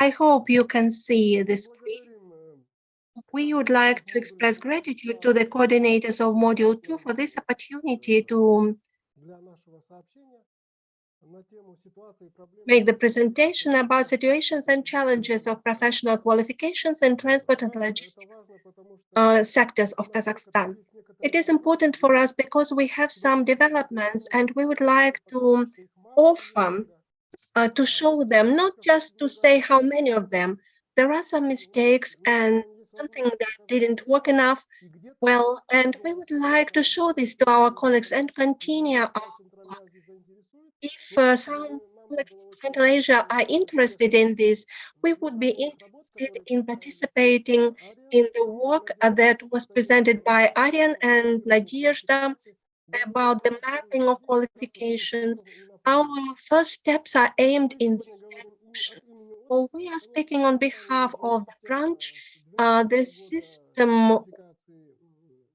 I hope you can see the screen. We would like to express gratitude to the coordinators of Module 2 for this opportunity to make the presentation about situations and challenges of professional qualifications in transport and logistics sectors of Kazakhstan. It is important for us because we have some developments and we would like to offer to show them, not just to say how many of them. There are some mistakes and something that didn't work enough well, and we would like to show this to our colleagues and continue our work. If some colleagues from Central Asia are interested in this, we would be interested in participating in the work that was presented by Aryan and Nadezhda about the mapping of qualifications. Our first steps are aimed in this direction. Well, we are speaking on behalf of the branch. The system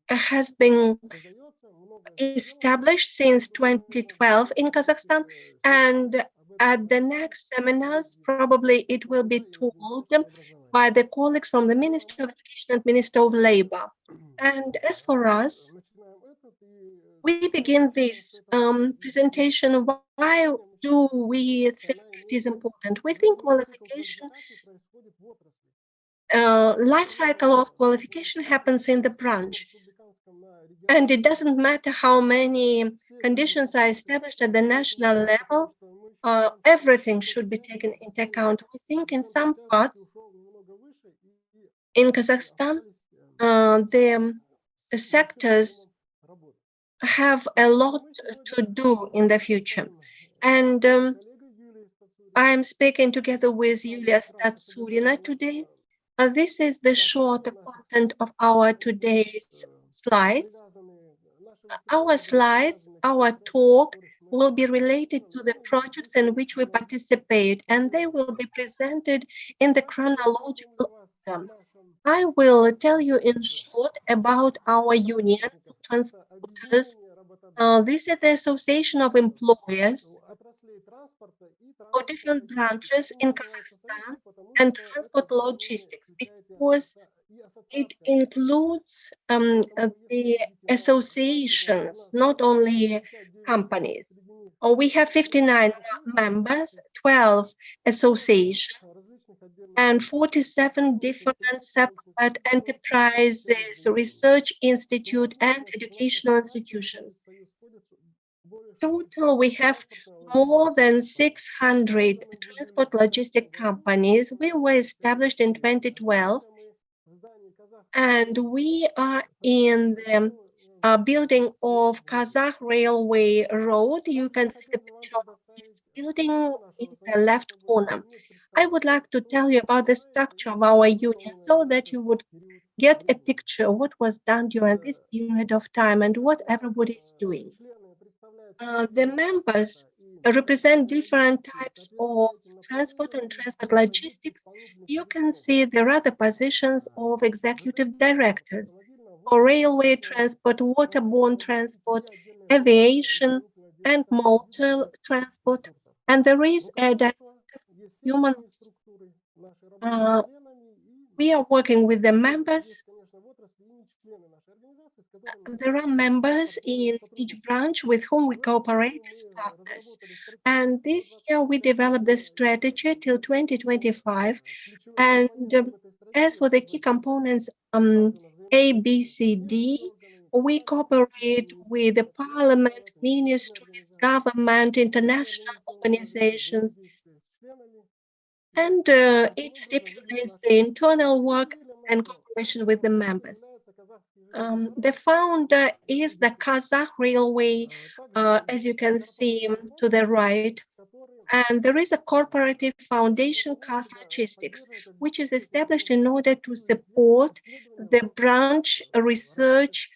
has been established since 2012 in Kazakhstan, and at the next seminars, probably it will be told by the colleagues from the Ministry of Education and Ministry of Labor. And as for us, we begin this presentation. Why do we think it is important? We think qualification, life cycle of qualification happens in the branch. And it doesn't matter how many conditions are established at the national level, everything should be taken into account. We think in some parts in Kazakhstan, the sectors have a lot to do in the future. And I'm speaking together with Yulia Statsurina today. This is the short content of our today's slides. Our talk will be related to the projects in which we participate, and they will be presented in the chronological order. I will tell you in short about our union of transporters. This is the Association of Employers of different branches in Kazakhstan and transport logistics, because it includes the associations, not only companies. We have 59 members, 12 associations, and 47 different separate enterprises, research institute, and educational institutions. Total, we have more than 600 transport logistic companies. We were established in 2012, and we are in the building of Kazakh Railway Road. You can see the picture of this building in the left corner. I would like to tell you about the structure of our union so that you would get a picture of what was done during this period of time and what everybody is doing. The members represent different types of transport and transport logistics. You can see there are the positions of executive directors for railway transport, waterborne transport, aviation, and motor transport. And there is a director of human. We are working with the members. There are members in each branch with whom we cooperate as partners. And this year we developed the strategy till 2025. And as for the key components, A, B, C, D, we cooperate with the parliament, ministries, government, international organizations, and it stipulates the internal work and cooperation with the members. The founder is the Kazakh Railway, as you can see to the right. And there is a corporative foundation, Kazlogistics, which is established in order to support the branch research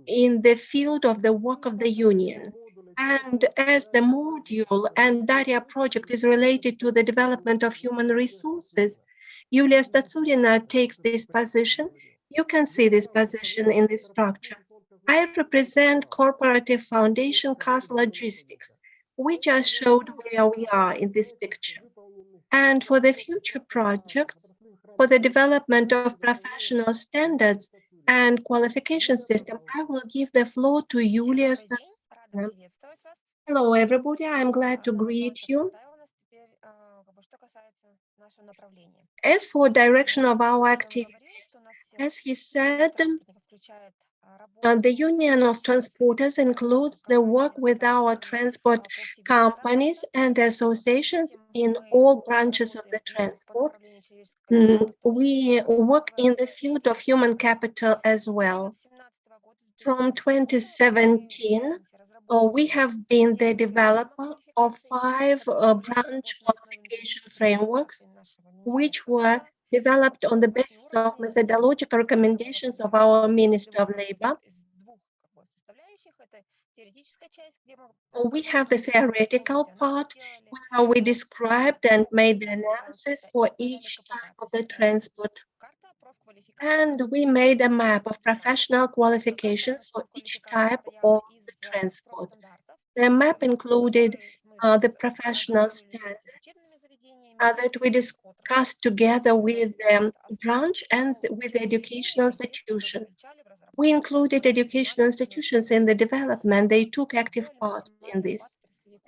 in the field of the work of the union. And as the module and Daria project is related to the development of human resources, Yulia Statsurina takes this position. You can see this position in this structure. I represent Corporative Foundation Kazlogistics, which I showed where we are in this picture. And for the future projects, for the development of professional standards and qualification system, I will give the floor to Yulia Saksina. Hello, everybody. I'm glad to greet you. As for direction of our activities, as he said, the Union of Transporters includes the work with our transport companies and associations in all branches of the transport. We work in the field of human capital as well. From 2017, we have been the developer of 5 branch qualification frameworks, which were developed on the basis of methodological recommendations of our Minister of Labor. We have the theoretical part where we described and made the analysis for each type of the transport. And we made a map of professional qualifications for each type of the transport. The map included the professional standards that we discussed together with the branch and with the educational institutions. We included educational institutions in the development. They took active part in this.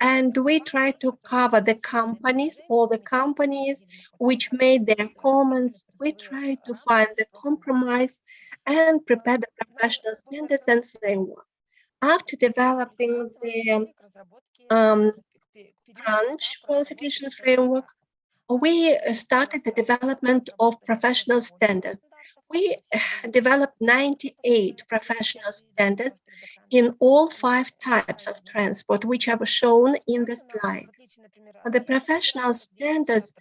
And we tried to cover the companies, all the companies which made their comments. We tried to find the compromise and prepare the professional standards and framework. After developing the branch qualification framework, we started the development of professional standards. We developed 98 professional standards in all 5 types of transport, which are shown in the slide. The professional standards,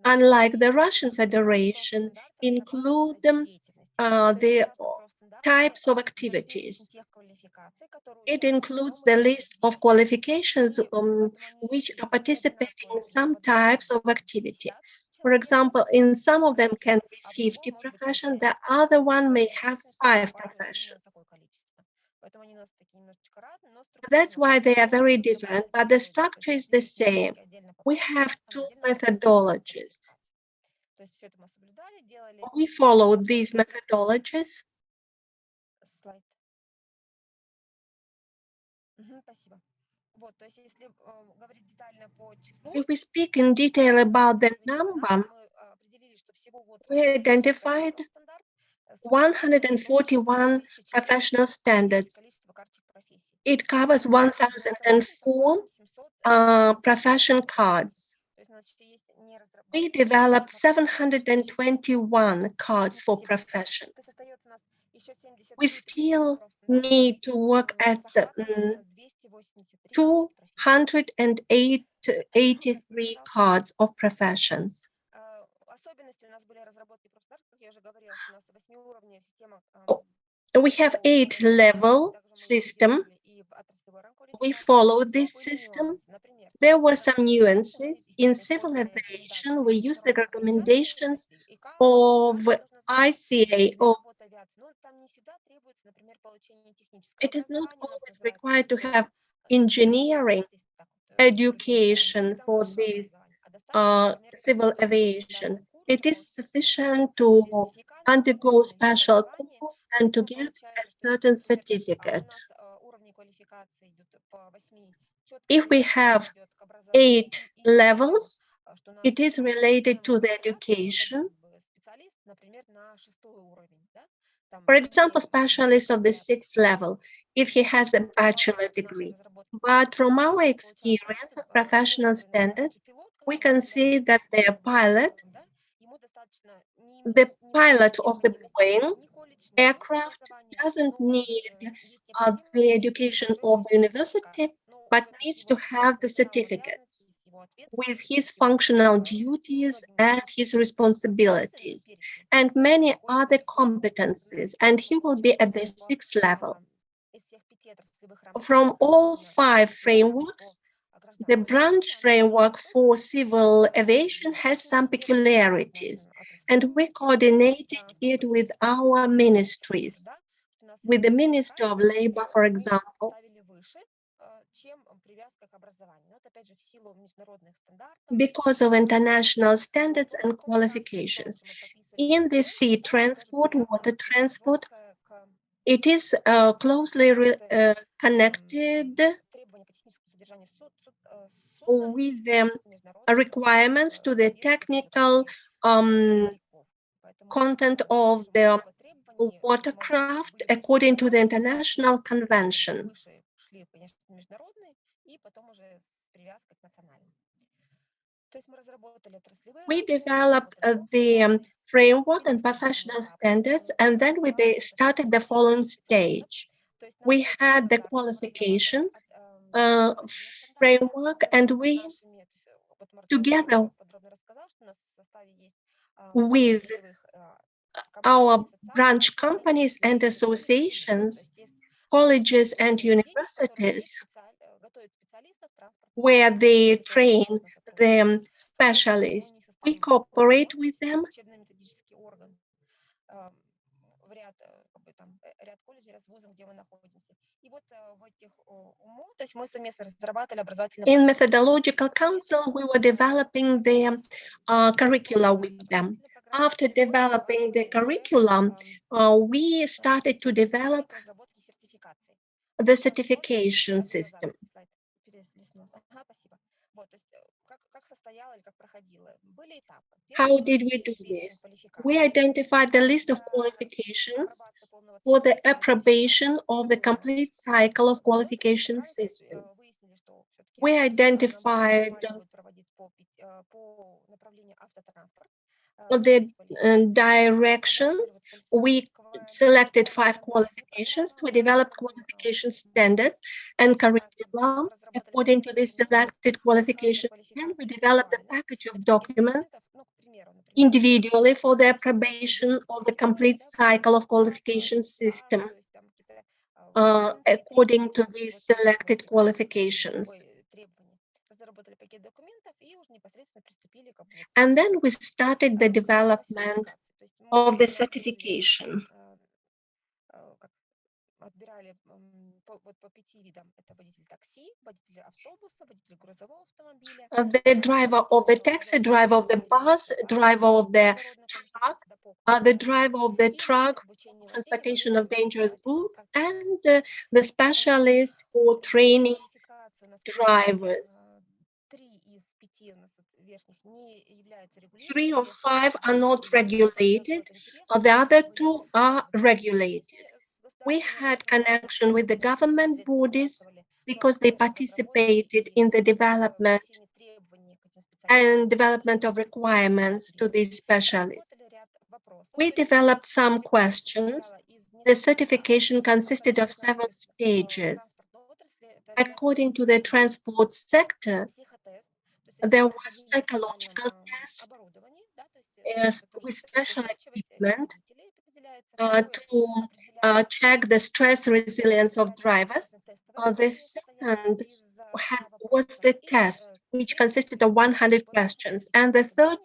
unlike the Russian Federation, include the types of activities. It includes the list of qualifications which are participating in some types of activity. For example, in some of them can be 50 professions, the other one may have 5 professions. That's why they are very different, but the structure is the same. We have 2 methodologies. We follow these methodologies. If we speak in detail about the number, we identified 141 professional standards. It covers 1,004 profession cards. We developed 721 cards for professions. We still need to work at 283 cards of professions. We have 8-level system. We followed this system. There were some nuances. In civil aviation, we used the recommendations of ICAO. It is not always required to have engineering education for this civil aviation. It is sufficient to undergo special course and to get a certain certificate. If we have 8 levels, it is related to the education. For example, specialist of the 6th level, if he has a bachelor degree. But from our experience of professional standards, we can see that the pilot of the Boeing aircraft doesn't need the education of the university, but needs to have the certificates with his functional duties and his responsibilities and many other competencies, and he will be at the 6th level. From all 5 frameworks, the branch framework for civil aviation has some peculiarities, and we coordinated it with our ministries. With the Minister of Labor, for example, because of international standards and qualifications. In the sea transport, water transport, it is closely connected with the requirements to the technical content of the watercraft according to the international convention. We developed the framework and professional standards, and then we started the following stage. We had the qualification framework, and we, together with our branch companies and associations, colleges and universities, where they train the specialists, we cooperate with them. In methodological council, we were developing the curricula with them. After developing the curriculum, we started to develop the certification system. How did we do this? We identified the list of qualifications for the approbation of the complete cycle of qualification system. We identified the directions. We selected 5 qualifications. We developed qualification standards and curriculum according to the selected qualifications. And we developed a package of documents individually for the approbation of the complete cycle of qualification system according to the selected qualifications. And then we started the development of the certification. The driver of the taxi, driver of the bus, driver of the truck, the driver of the truck, transportation of dangerous goods, and the specialist for training drivers. 3 or 5 are not regulated, the other 2 are regulated. We had connection with the government bodies because they participated in the development of requirements to these specialists. We developed some questions. The certification consisted of several stages. According to the transport sector, there was psychological test with special equipment to check the stress resilience of drivers. The second was the test, which consisted of 100 questions. And the third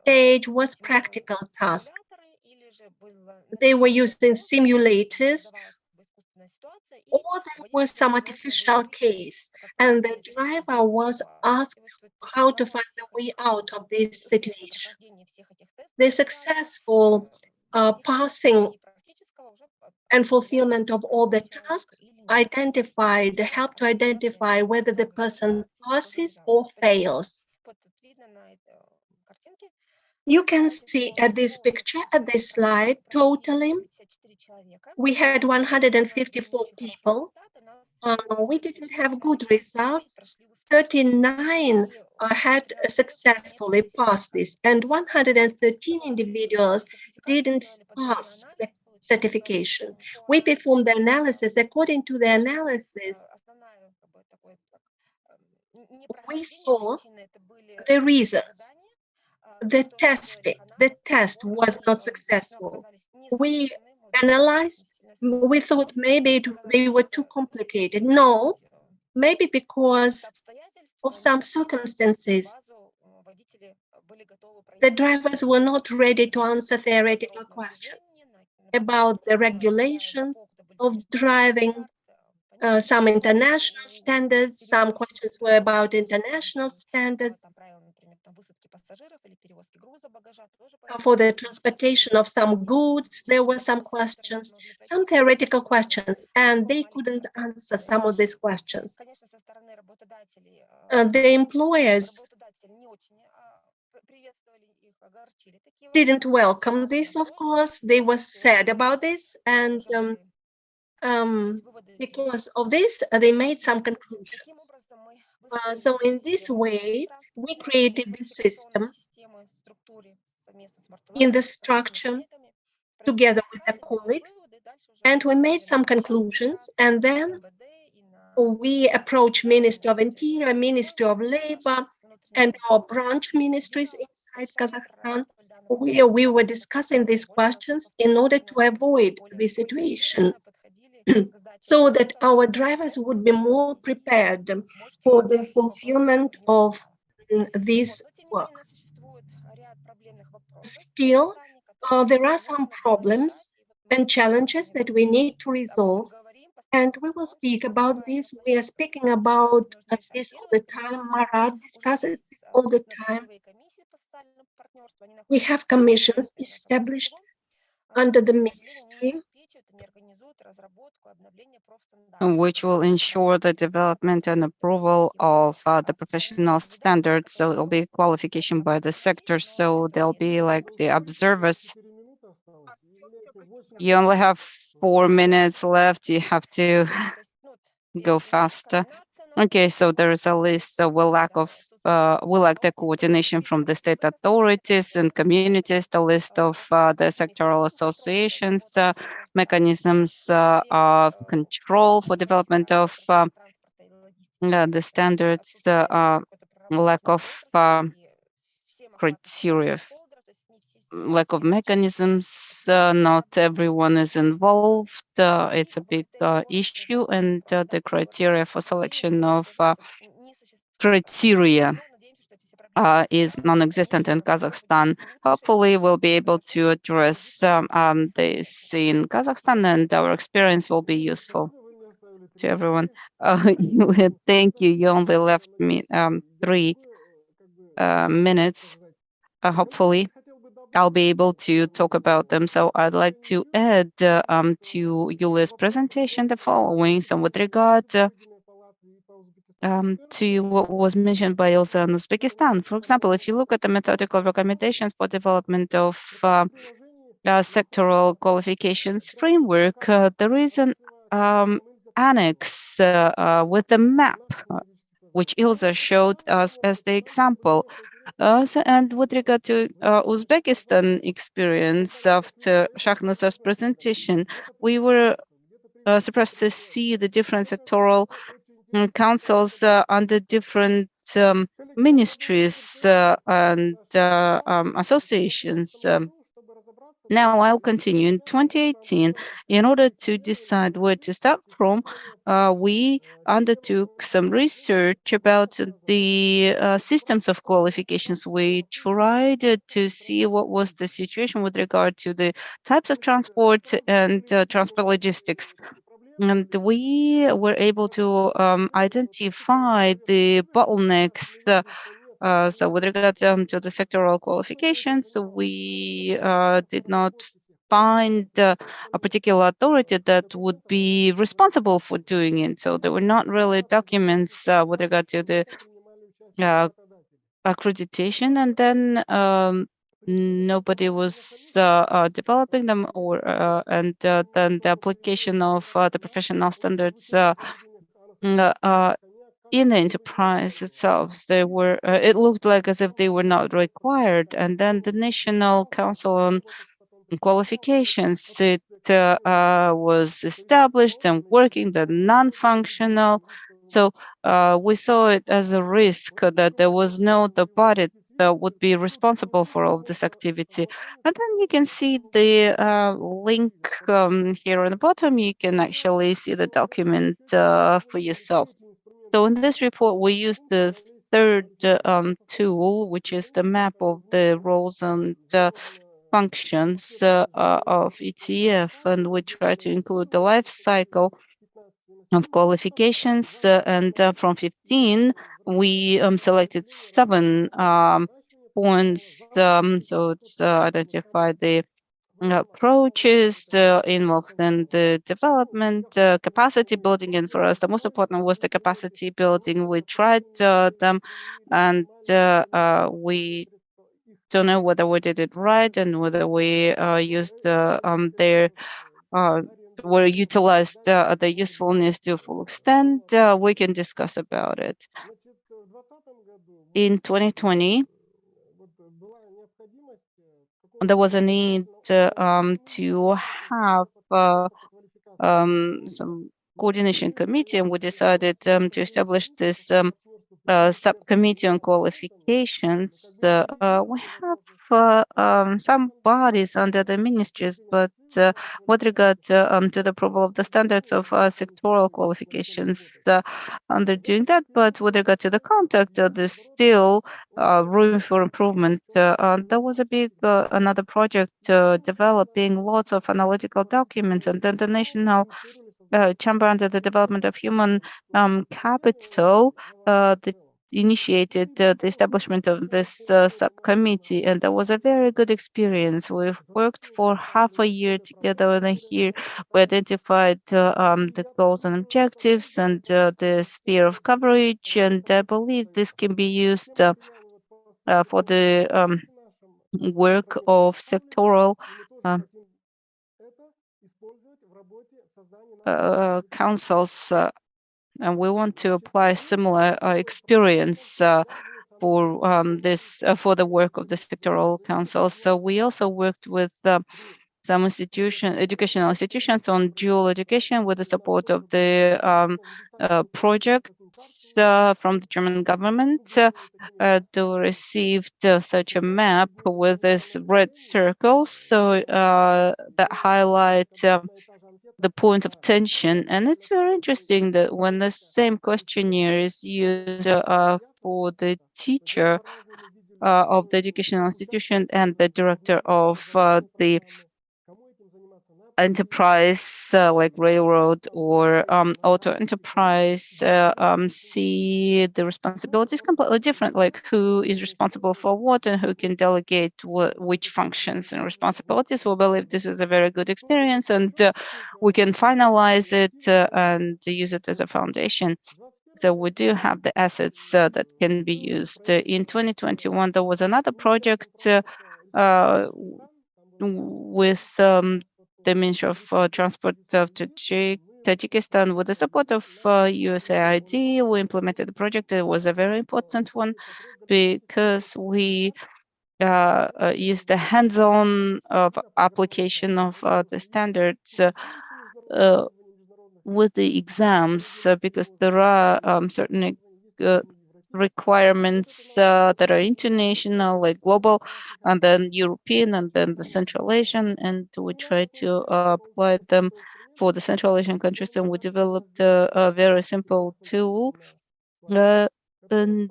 stage was practical task. They were using simulators, or there was some artificial case, and the driver was asked how to find the way out of this situation. The successful passing and fulfillment of all the tasks helped to identify whether the person passes or fails. You can see at this picture, at this slide, totally, we had 154 people. We didn't have good results. 39 had successfully passed this, and 113 individuals didn't pass the certification. We performed the analysis. According to the analysis, we saw the reasons. The test was not successful. We analyzed, we thought maybe they were too complicated. No, maybe because of some circumstances, the drivers were not ready to answer theoretical questions about the regulations of driving, some international standards. Some questions were about international standards. For the transportation of some goods, there were some questions, some theoretical questions, and they couldn't answer some of these questions. The employers didn't welcome this, of course. They were sad about this, and because of this, they made some conclusions. So in this way, we created this system in the structure together with the colleagues, and we made some conclusions, and then we approached Ministry of Interior, Ministry of Labor, and our branch ministries inside Kazakhstan, where we were discussing these questions in order to avoid this situation, so that our drivers would be more prepared for the fulfillment of this work. Still, there are some problems and challenges that we need to resolve, and we will speak about this. We are speaking about this all the time. Marat discusses this all the time. We have commissions established under the ministry, which will ensure the development and approval of the professional standards. So it'll be qualification by the sector. So they'll be like the observers. You only have 4 minutes left. You have to go faster. Okay, so there is a list. We lack the coordination from the state authorities and communities, the list of the sectoral associations, mechanisms of control for development of the standards, lack of criteria, lack of mechanisms. Not everyone is involved. It's a big issue, and the criteria for selection of criteria is non-existent in Kazakhstan. Hopefully, we'll be able to address this in Kazakhstan, and our experience will be useful to everyone. Thank you. You only left me 3 minutes. Hopefully, I'll be able to talk about them. So I'd like to add to Yulia's presentation the following. So with regard to what was mentioned by Ilsa in Uzbekistan, for example, if you look at the methodical recommendations for development of sectoral qualifications framework, there is an annex with a map, which Ilsa showed us as the example. And with regard to Uzbekistan experience after Shahnazar's presentation, we were surprised to see the different sectoral councils under different ministries and associations. Now I'll continue. In 2018, in order to decide where to start from, we undertook some research about the systems of qualifications. We tried to see what was the situation with regard to the types of transport and transport logistics. And we were able to identify the bottlenecks. So with regard to the sectoral qualifications, we did not find a particular authority that would be responsible for doing it. So there were not really documents with regard to the accreditation, and then nobody was developing them, or and then the application of the professional standards in the enterprise itself, they were it looked like as if they were not required. And then the National Council on Qualifications, it was established and working, the non-functional. So we saw it as a risk that there was no the body that would be responsible for all of this activity. And then you can see the link here on the bottom. You can actually see the document for yourself. So in this report, we used the third tool, which is the map of the roles and functions of ETF, and we try to include the life cycle of qualifications, and from 15, we selected 7 points. So it's identify the approaches involved in the development, capacity building, and for us, the most important was the capacity building. We tried them, and we don't know whether we did it right and whether we used their were utilized the usefulness to full extent. We can discuss about it. In 2020, there was a need to have some coordination committee, and we decided to establish this subcommittee on qualifications. We have some bodies under the ministries, but with regard to the approval of the standards of sectoral qualifications, under doing that, but with regard to the contact, there's still room for improvement. There was a big another project developing lots of analytical documents, and then the national chamber under the development of human capital initiated the establishment of this subcommittee, and that was a very good experience. We've worked for half a year together, and here we identified the goals and objectives and the sphere of coverage, and I believe this can be used for the work of sectoral um, councils, and we want to apply similar experience for this for the work of the sectoral councils. So we also worked with some educational institutions on dual education with the support of the projects from the German government. They received such a map with this red circles, so that highlight the point of tension. And it's very interesting that when the same questionnaire is used for the teacher of the educational institution and the director of the enterprise, like railroad or auto enterprise, see the responsibilities completely different, like who is responsible for what and who can delegate which functions and responsibilities. We believe this is a very good experience, and we can finalize it and use it as a foundation. So we do have the assets that can be used. In 2021, there was another project with the Ministry of Transport of Tajikistan. With the support of USAID, we implemented the project. It was a very important one because we used the hands-on of application of the standards uh, with the exams, because there are certain uh, requirements that are international, like global, and then European, and then the Central Asian, and we try to apply them for the Central Asian countries. And we developed a very simple tool, uh, and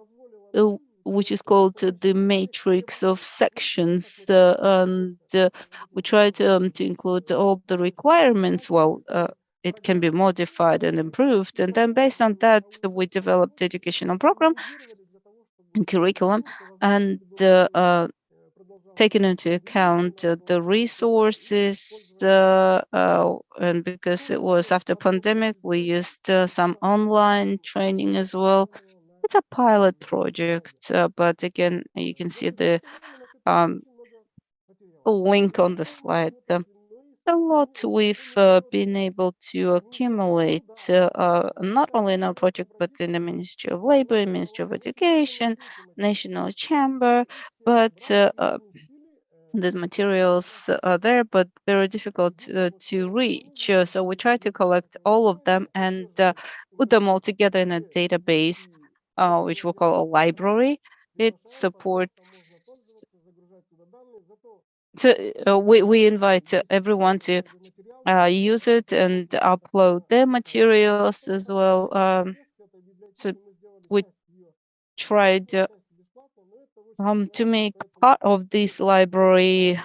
which is called the matrix of sections, and we try to include all the requirements. Well, it can be modified and improved, and then based on that, we developed the educational program and curriculum, and taking into account the resources, and because it was after pandemic, we used some online training as well. It's a pilot project, but again, you can see the um, link on the slide. A lot we've been able to accumulate, not only in our project, but in the Ministry of Labor, Ministry of Education, National Chamber, but these materials are there, but very difficult to reach. So we try to collect all of them and put them all together in a database, which we'll call a library. It supports. So we invite everyone to use it and upload their materials as well. So we tried to make part of this library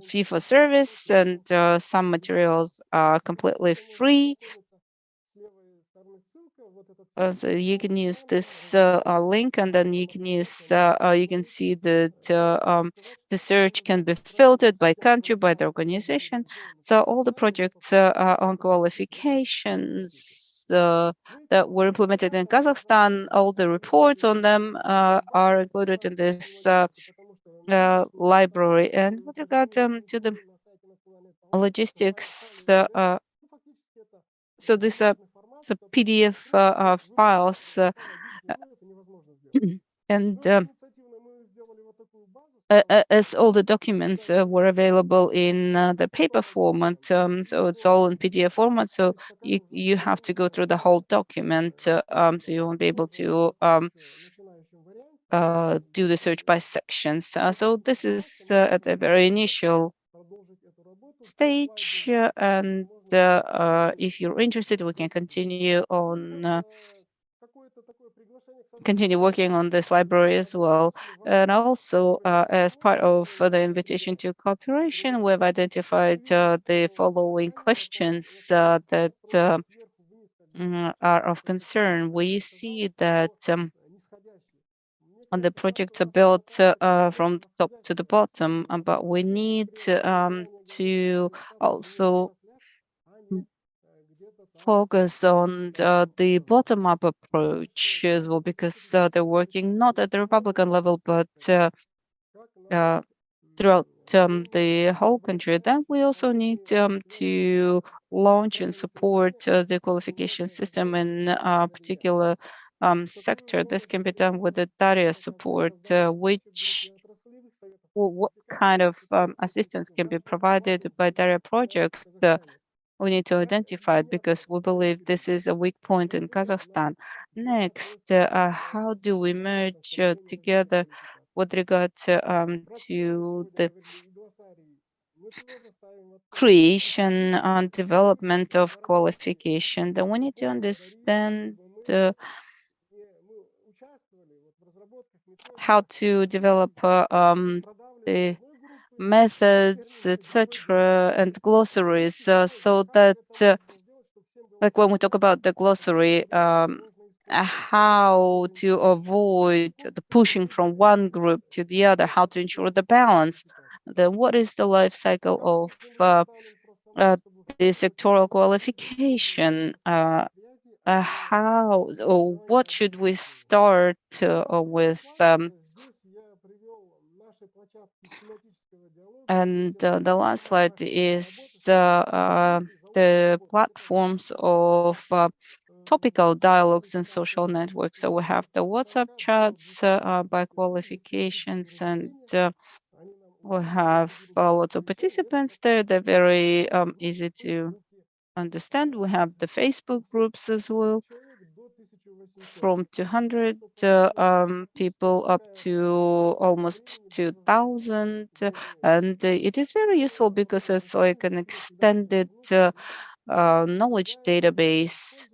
fee for service, and some materials are completely free. So you can use this link, and then you can use you can see that the search can be filtered by country, by the organization. So all the projects on qualifications that were implemented in Kazakhstan, all the reports on them are included in this library. And with regard to the logistics, so these are so PDF files, and as all the documents were available in the paper format, so it's all in PDF format. So you have to go through the whole document, so you won't be able to do the search by sections. So this is at a very initial stage, and if you're interested, we can continue working on this library as well. And also, as part of the invitation to cooperation, we've identified the following questions that are of concern. We see that the projects are built from the top to the bottom, but we need to also focus on the bottom-up approach as well, because they're working not at the Republican level, but uh, throughout the whole country. Then we also need to launch and support the qualification system in a particular sector. This can be done with the data support, what kind of assistance can be provided by data project. We need to identify it because we believe this is a weak point in Kazakhstan. Next, how do we merge together with regard to the creation and development of qualification? Then we need to understand uh, how to develop the methods, etc., and glossaries, so that like when we talk about the glossary, how to avoid the pushing from one group to the other, how to ensure the balance. Then what is the life cycle of uh, the sectoral qualification? How or what should we start with? And the last slide is the platforms of topical dialogues and social networks. So we have the WhatsApp chats by qualifications, and we have lots of participants there. They're very easy to understand. We have the Facebook groups as well, from 200 people up to almost 2,000. And it is very useful because it's like an extended knowledge database.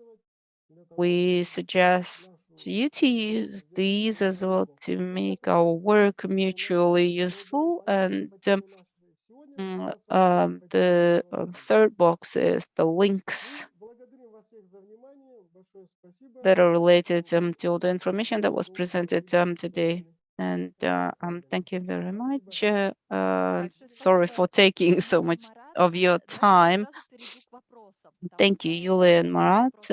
We suggest you to use these as well to make our work mutually useful. And the third box is the links that are related to all the information that was presented today. And thank you very much. Sorry for taking so much of your time. Thank you, Yulia and Marat.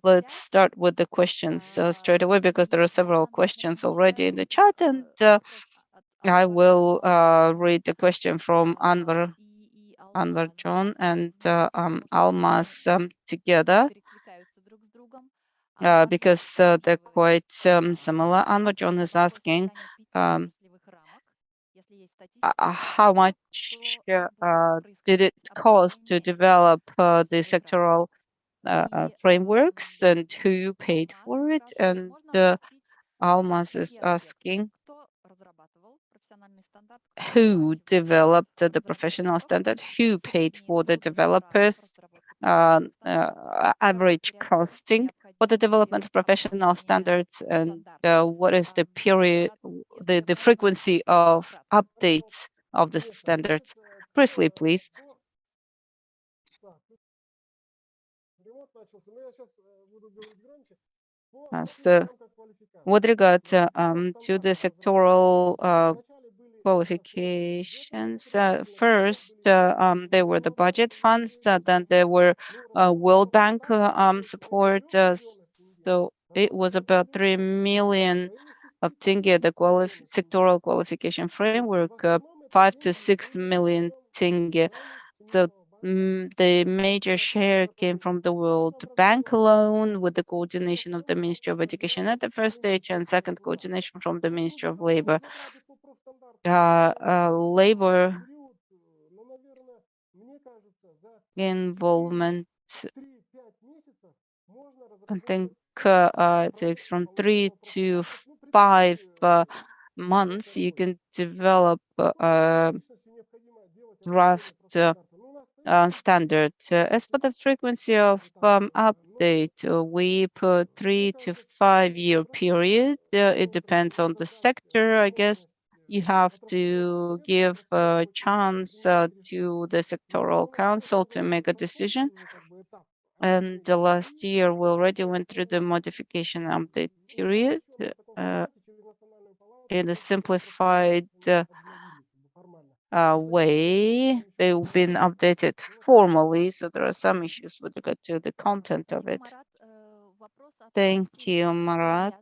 Let's start with the questions straight away, because there are several questions already in the chat, and I will read the question from Anwar John and Almas together, because they're quite similar. Anwar John is asking how much did it cost to develop the sectoral frameworks, and who paid for it? And Almas is asking who developed the professional standard, who paid for the developers, average costing for the development of professional standards, and what is the period, the frequency of updates of the standards. Briefly, please. So with regard to the sectoral qualifications, first there were the budget funds, then there were World Bank support. So it was about 3 million of tenge, the sectoral qualification framework, 5 to 6 million tenge. So the major share came from the World Bank loan with the coordination of the Ministry of Education at the first stage, and second coordination from the Ministry of Labor. Labor involvement, I think it takes from 3 to 5 months. You can develop a draft standard. As for the frequency of update, we put 3 to 5 year period. It depends on the sector, I guess. You have to give a chance to the sectoral council to make a decision. And the last year, we already went through the modification update period in a simplified way. They've been updated formally, so there are some issues with regard to the content of it. Thank you, Marat.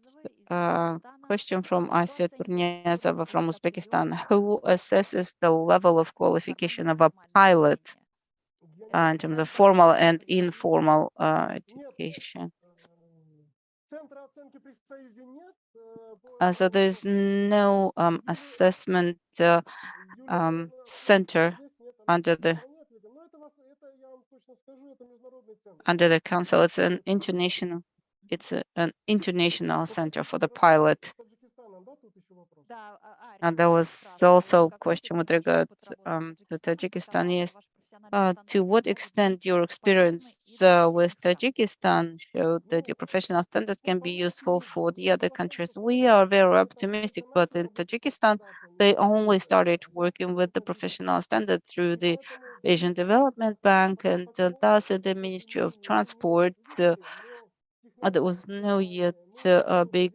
Question from Asya Turniazova from Uzbekistan. Who assesses the level of qualification of a pilot in terms of formal and informal education? So there's no assessment center under the council. It's an international. It's an international center for the pilot. And there was also a question with regard to Tajikistan. Yes. To what extent your experience with Tajikistan showed that your professional standards can be useful for the other countries? We are very optimistic, but in Tajikistan, they only started working with the professional standard through the Asian Development Bank, and thus in the Ministry of Transport, there was no yet a big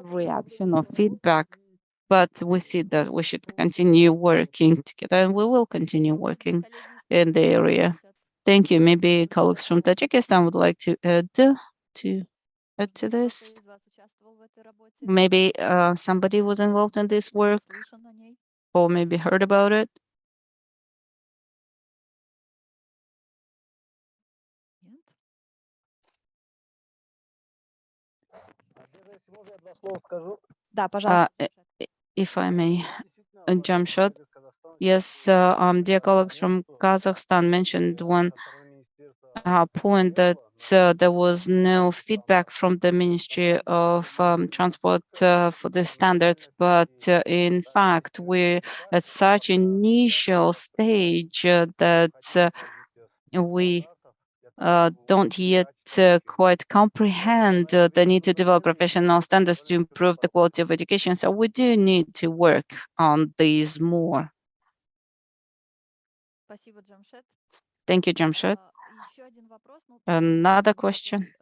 reaction or feedback. But we see that we should continue working together, and we will continue working in the area. Thank you. Maybe colleagues from Tajikistan would like to add to this. Maybe somebody was involved in this work, or maybe heard about it. If I may jump shot. Yes, dear colleagues from Kazakhstan mentioned one point that there was no feedback from the Ministry of Transport for the standards, but in fact, we're at such initial stage that we don't yet quite comprehend the need to develop professional standards to improve the quality of education. So we do need to work on these more. Thank you, Jamshed. Another question.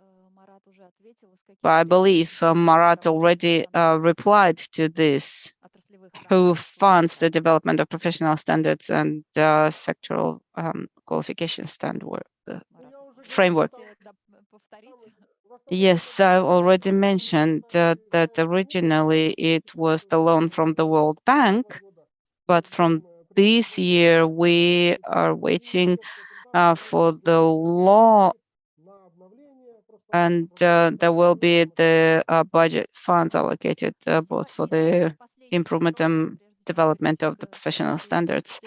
I believe Marat already replied to this. Who funds the development of professional standards and sectoral qualification standard framework? Yes, I already mentioned that originally it was the loan from the World Bank, but from this year we are waiting for the law, and there will be the budget funds allocated both for the improvement and development of the professional standards.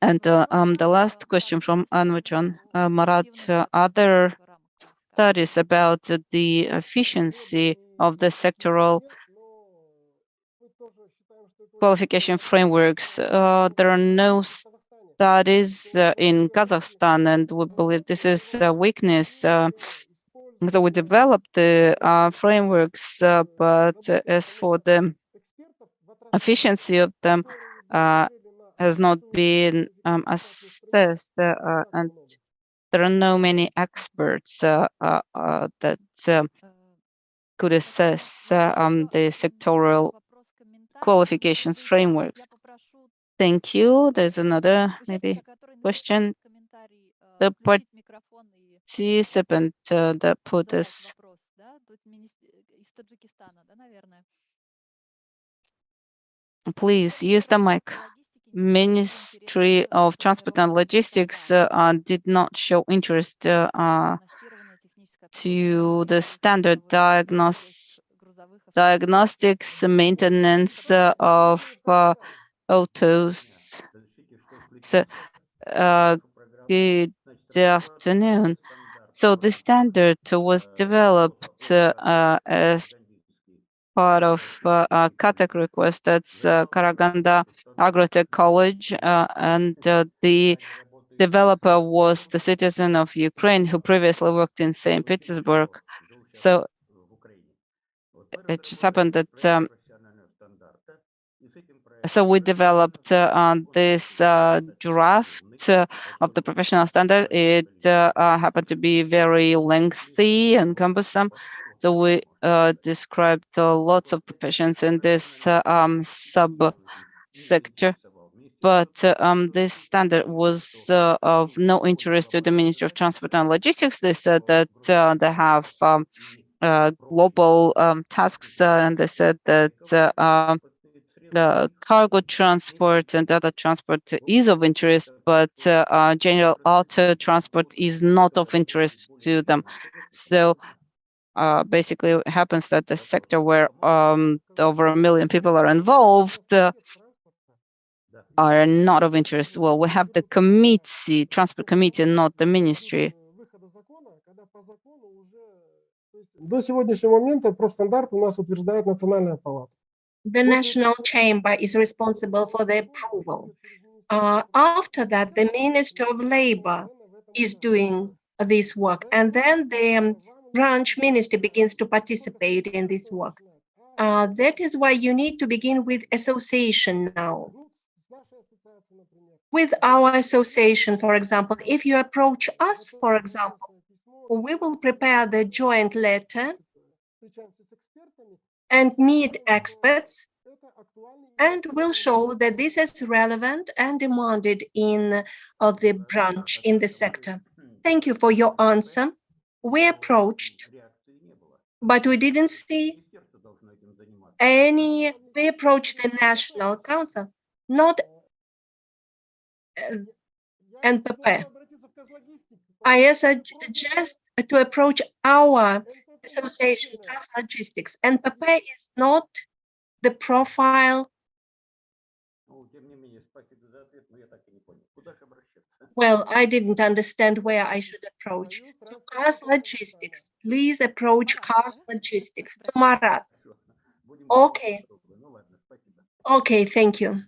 And the last question from Anvajan Marat, other studies about the efficiency of the sectoral qualification frameworks. There are no studies in Kazakhstan, and we believe this is a weakness. So we developed the frameworks, but as for the efficiency of them, has not been assessed, and there are no many experts that could assess the sectoral qualifications frameworks. Thank you. There's another maybe question. The participant that put this. Please use the mic. Ministry of Transport and Logistics did not show interest to the standard diagnostics maintenance of autos. So, good afternoon. So the standard was developed as part of a CATEC request. That's Karaganda Agrotech College, and the developer was the citizen of Ukraine who previously worked in St. Petersburg. So it just happened that so we developed this draft of the professional standard. It happened to be very lengthy and cumbersome. So we described lots of professions in this sub-sector. But this standard was of no interest to the Ministry of Transport and Logistics. They said that they have global tasks, and they said that cargo transport and other transport is of interest, but general auto transport is not of interest to them. So basically, it happens that the sector where over 1 million people are involved are not of interest. Well, we have the committee, transport committee, not the ministry. До сегодняшнего момента профстандарт у нас утверждает Национальная палата. The national chamber is responsible for the approval. After that, the Minister of Labor is doing this work, and then the branch ministry begins to participate in this work. That is why you need to begin with association now. With our association, for example, if you approach us, for example, we will prepare the joint letter and meet experts, and will show that this is relevant and demanded in the branch, in the sector. Thank you for your answer. We approached, but we didn't see any. We approached the National Council, not NPP. I suggest to approach our association, Kazlogistics. NPP is not the profile. Well, I didn't understand where I should approach. To Kazlogistics, please approach Kazlogistics. To Marat. Okay. Okay, thank you.